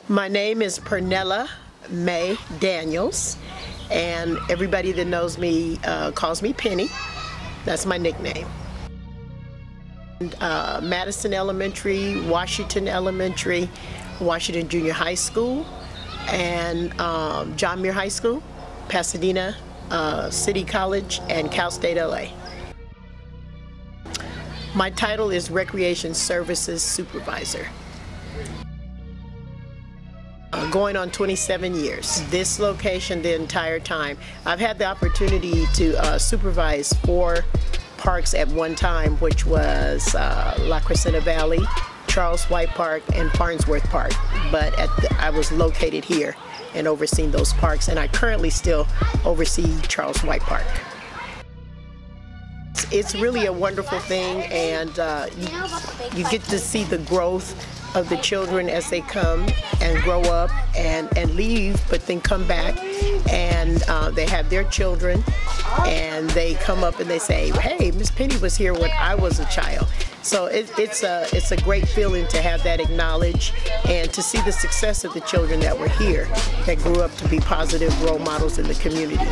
My name is Pernella May Daniels, and everybody that knows me calls me Penny. That's my nickname. Madison Elementary, Washington Elementary, Washington Junior High School, and John Muir High School, Pasadena City College, and Cal State LA. My title is Recreation Services Supervisor. Going on 27 years. This location the entire time. I've had the opportunity to supervise 4 parks at one time, which was La Crescenta Valley, Charles White Park, and Farnsworth Park. But I was located here and overseeing those parks, and I currently still oversee Charles White Park. It's really a wonderful thing, and you get to see the growth of the children as they come and grow up and leave, but then come back, and they have their children, and they come up and they say, hey, Miss Penny was here when I was a child. So it's a great feeling to have that acknowledged and to see the success of the children that were here that grew up to be positive role models in the community.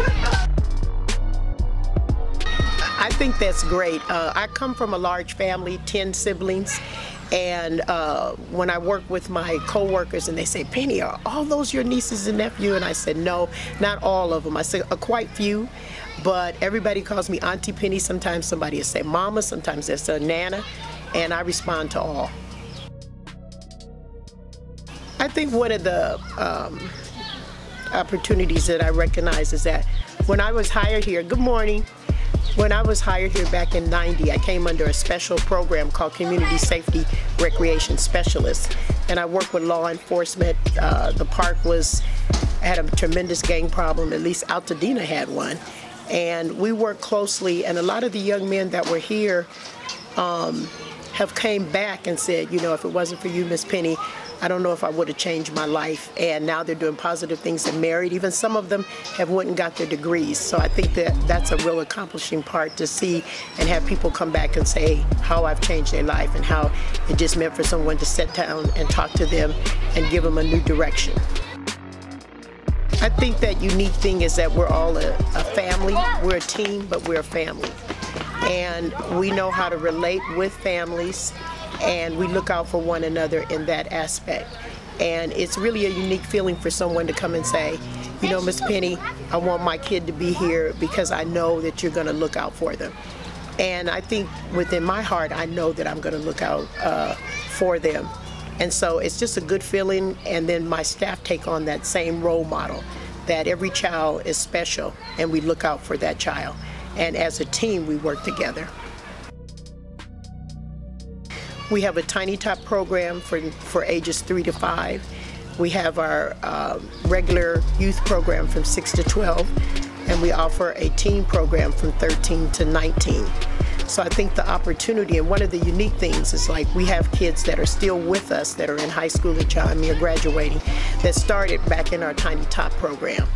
I think that's great. I come from a large family, 10 siblings, and when I work with my co-workers and they say, Penny, are all those your nieces and nephews? And I said, no, not all of them. I said, quite few, but everybody calls me Auntie Penny. Sometimes somebody will say Mama, sometimes they'll say Nana, and I respond to all. I think one of the opportunities that I recognize is that when I was hired here, good morning. When I was hired here back in '90, I came under a special program called Community Safety Recreation Specialist, and I worked with law enforcement. The park had a tremendous gang problem, at least Pasadena had one, and we worked closely, and a lot of the young men that were here have came back and said, you know, if it wasn't for you, Miss Penny, I don't know if I would have changed my life. And now they're doing positive things and married. Even some of them have went and got their degrees. So I think that's a real accomplishing part to see and have people come back and say how I've changed their life and how it just meant for someone to sit down and talk to them and give them a new direction. I think that unique thing is that we're all a family. We're a team, but we're a family. And we know how to relate with families, and we look out for one another in that aspect. And it's really a unique feeling for someone to come and say, you know, Miss Penny, I want my kid to be here because I know that you're going to look out for them. And I think within my heart, I know that I'm going to look out for them. And so it's just a good feeling, and then my staff take on that same role model, that every child is special, and we look out for that child. And as a team, we work together. We have a Tiny Top program for ages 3 to 5. We have our regular youth program from 6 to 12, and we offer a teen program from 13 to 19. So I think the opportunity, and one of the unique things is like we have kids that are still with us that are in high school and John Muir graduating that started back in our Tiny Top program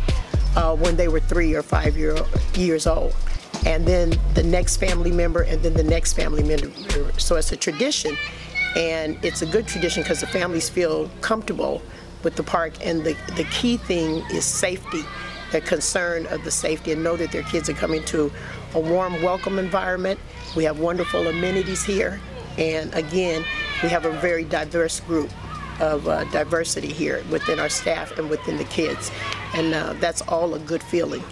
when they were 3 or 5 years old. And then the next family member, and then the next family member. So it's a tradition, and it's a good tradition because the families feel comfortable with the park, and the key thing is safety, the concern of the safety, and know that their kids are coming to a warm, welcome environment. We have wonderful amenities here, and again, we have a very diverse group of diversity here within our staff and within the kids, and that's all a good feeling.